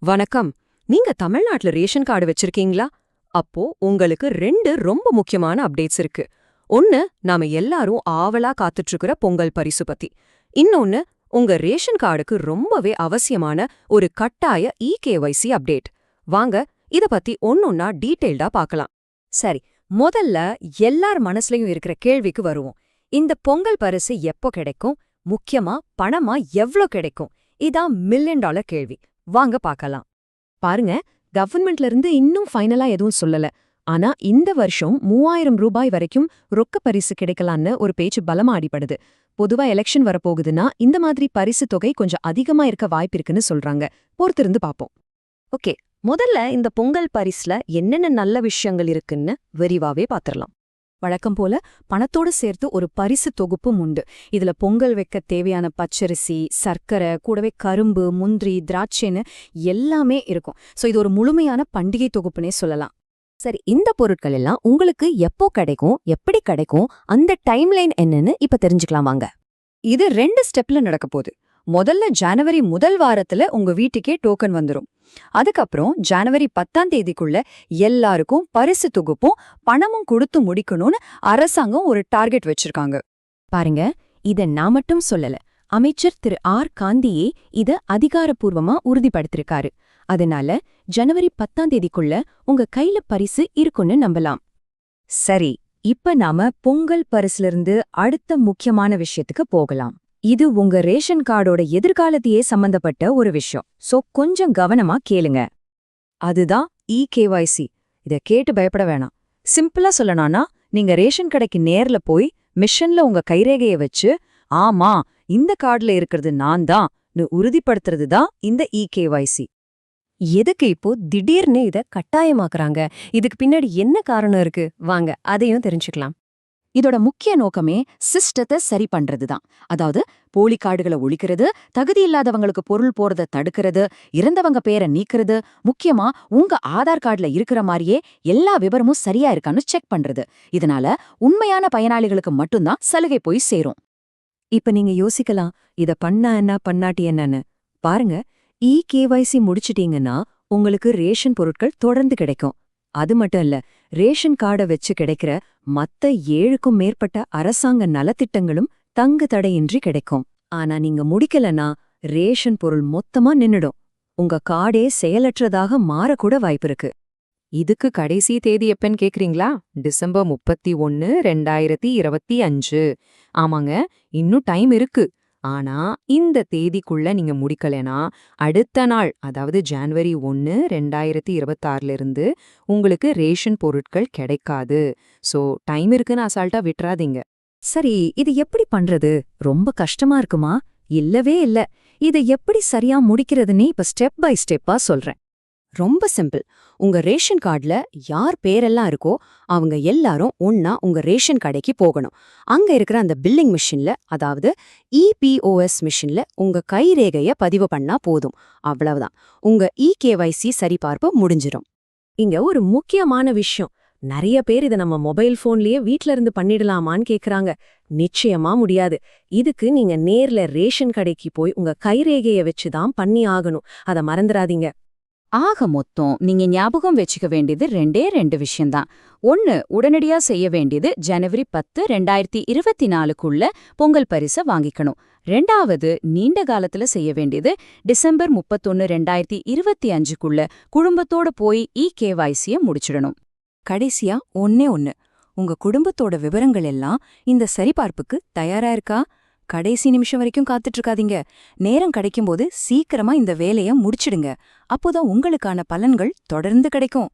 வணக்கம். நீங்க தமிழ்நாட்டுல ரேஷன் கார்டு வச்சிருக்கீங்களா? அப்போ உங்களுக்கு 2 ரொம்ப முக்கியமான அப்டேட்ஸ் இருக்கு. ஒன்னு, நாம எல்லாரும் ஆவலா காத்துட்டு இருக்கிற பொங்கல் பரிசு பத்தி. இன்னொன்னு, உங்க ரேஷன் கார்டுக்கு ரொம்பவே அவசியமான ஒரு கட்டாய இகேஒய்சி அப்டேட். வாங்க, இத பத்தி ஒன்னொன்னா டீடைல்டா பார்க்கலாம். சரி, முதல்ல எல்லார் மனசுலயும் இருக்கிற கேள்விக்கு வருவோம். இந்த பொங்கல் பரிசு எப்போ கிடைக்கும்? முக்கியமா பணமா எவ்ளோ கிடைக்கும்? இதான் மில்லியன் டாலர் கேள்வி. வாங்க பார்க்கலாம். பாருங்க, கவர்மெண்ட்ல இருந்து இன்னும் ஃபைனலா எதுவும் சொல்லல. ஆனா இந்த வருஷம் 3000 ரூபாய் வரைக்கும் ரொக்க பரிசு கிடைக்கலான்னு ஒரு பேச்சு பலமா அடிபடுது. பொதுவா எலெக்ஷன் வரப்போகுதுன்னா இந்த மாதிரி பரிசு தொகை கொஞ்சம் அதிகமா இருக்க வாய்ப்பிருக்குன்னு சொல்றாங்க. பொறுத்திருந்து பாப்போம். ஓகே, முதல்ல இந்த பொங்கல் பரிசுல என்னென்ன நல்ல விஷயங்கள் இருக்குன்னு விரிவாவே பாத்திரலாம். வழக்கம் போல பணத்தோட சேர்த்து ஒரு பரிசு தொகுப்பும் உண்டு. இதுல பொங்கல் வைக்க தேவையான பச்சரிசி, சர்க்கரை, கூடவே கரும்பு, முந்திரி, திராட்சைன்னு எல்லாமே இருக்கும். சோ இது ஒரு முழுமையான பண்டிகை தொகுப்புனே சொல்லலாம். சரி, இந்த பொருட்கள் எல்லாம் உங்களுக்கு எப்போ கிடைக்கும், எப்படி கிடைக்கும், அந்த டைம்லைன் என்னன்னு இப்ப தெரிஞ்சுக்கலாம் வாங்க. இது 2 ஸ்டெப்ல நடக்க போகுது. முதல்ல ஜனவரி முதல் வாரத்துல உங்க வீட்டுக்கே டோக்கன் வந்துரும். அதுக்கப்புறம் ஜனவரி 10ஆம் தேதிக்குள்ள எல்லாருக்கும் பரிசு தொகுப்பும் பணமும் கொடுத்து முடிக்கணும்னு அரசாங்கம் ஒரு டார்கெட் வச்சிருக்காங்க. பாருங்க, இத நான் மட்டும் சொல்லல. அமைச்சர் திரு ஆர் காந்தியே இத அதிகாரப்பூர்வமா உறுதிப்படுத்திருக்காரு. அதனால ஜனவரி 10ஆம் தேதிக்குள்ள உங்க கையில பரிசு இருக்குன்னு நம்பலாம். சரி, இப்ப நாம பொங்கல் பரிசுல அடுத்த முக்கியமான விஷயத்துக்கு போகலாம். இது உங்க ரேஷன் கார்டோட எதிர்காலத்தையே சம்பந்தப்பட்ட ஒரு விஷயம். சோ கொஞ்சம் கவனமா கேளுங்க. அதுதான் இகேஒய்சி. இத கேட்டு பயப்பட வேணாம். சிம்பிளா சொல்லணும்னா, நீங்க ரேஷன் கடைக்கு நேர்ல போய் மிஷன்ல உங்க கைரேகைய வச்சு, ஆமா இந்த கார்டுல இருக்கிறது நான் தான் உறுதிப்படுத்துறது தான் இந்த இகேஒய்சி. எதுக்கு இப்போ திடீர்னு இத கட்டாயமாக்குறாங்க? இதுக்கு பின்னாடி என்ன காரணம் இருக்கு? வாங்க அதையும் தெரிஞ்சுக்கலாம். இதோட முக்கிய நோக்கமே சிஸ்டத்தை சரி பண்றதுதான். அதாவது போலி கார்டுகளை ஒழிக்கிறது, தகுதி இல்லாதவங்களுக்கு பொருள் போறத தடுக்கிறது, இறந்தவங்க பேரை நீக்கிறது, முக்கியமா உங்க ஆதார் கார்டுல இருக்கிற மாதிரியே எல்லா விவரமும் சரியா இருக்கான்னு செக் பண்றது. இதனால உண்மையான பயனாளிகளுக்கு மட்டும்தான் சலுகை போய் சேரும். இப்ப நீங்க யோசிக்கலாம், இத பண்ணா என்ன பண்ணாட்டி என்னன்னு. பாருங்க, இகேஒய்சி முடிச்சிட்டீங்கன்னா உங்களுக்கு ரேஷன் பொருட்கள் தொடர்ந்து கிடைக்கும். அது மட்டும் இல்ல, ரேஷன் கார்டை வச்சு கிடைக்கிற மத்த 7க்கும் மேற்பட்ட அரசாங்க நலத்திட்டங்களும் தங்கு தடையின்றி கிடைக்கும். ஆனா நீங்க முடிக்கலனா ரேஷன் பொருள் மொத்தமா நின்னுடும். உங்க கார்டே செயலற்றதாக மாறக்கூட வாய்ப்பிருக்கு. இதுக்கு கடைசி தேதி எப்பன்னு கேக்குறீங்களா? டிசம்பர் 31, 2025. ஆமாங்க, இன்னும் டைம் இருக்கு. ஆனா இந்த தேதிக்குள்ள நீங்க முடிக்கலனா அடுத்த நாள், அதாவது ஜனவரி 1, 2026 இருந்து உங்களுக்கு ரேஷன் பொருட்கள் கிடைக்காது. சோ டைம் இருக்குன்னு அசால்ட்டா விட்டுறாதீங்க. சரி, இது எப்படி பண்றது? ரொம்ப கஷ்டமா இருக்குமா? இல்லவே இல்ல. இதை எப்படி சரியா முடிக்கிறதுன்னு இப்ப ஸ்டெப் பை ஸ்டெப்பா சொல்றேன். ரொம்ப சிம்பிள். உங்க ரேஷன் கார்டுல யார் பேரெல்லாம் இருக்கோ அவங்க எல்லாரும் ஒன்னா உங்க ரேஷன் கடைக்கு போகணும். அங்க இருக்கிற அந்த பில்லிங் மிஷின்ல, அதாவது இபிஓஎஸ் மிஷின்ல உங்க கைரேகைய பதிவு பண்ணா போதும். அவ்வளவுதான். உங்க இகேஒய்சி சரிபார்ப்பு முடிஞ்சிடும். இங்க ஒரு முக்கியமான விஷயம். நிறைய பேர் இத நம்ம மொபைல் போன்லயே வீட்ல இருந்து பண்ணிடலாமான்னு கேக்குறாங்க. நிச்சயமா முடியாது. இதுக்கு நீங்க நேர்ல ரேஷன் கடைக்கு போய் உங்க கைரேகைய வச்சுதான் பண்ணி ஆகணும். அத மறந்துடாதீங்க. ஆக மொத்தம் நீங்க ஞாபகம் வச்சுக்க வேண்டியது 2 விஷயம்தான். ஒன்னு, உடனடியா செய்ய வேண்டியது ஜனவரி 10, 2024க்குள்ள பொங்கல் பரிசை வாங்கிக்கணும். 2வது, நீண்ட காலத்துல செய்ய வேண்டியது டிசம்பர் 31, 2025க்குள்ள குடும்பத்தோட போய் இகேஒய்சிய முடிச்சிடணும். கடைசியா ஒண்ணு, உங்க குடும்பத்தோட விவரங்கள் எல்லாம் இந்த சரிபார்ப்புக்கு தயாரா இருக்கா? கடைசி நிமிஷம் வரைக்கும் காத்துட்டு இருக்காதீங்க. நேரம் கிடைக்கும்போது சீக்கிரமா இந்த வேலைய முடிச்சிடுங்க. அப்போதான் உங்களுக்கான பலன்கள் தொடர்ந்து கிடைக்கும்.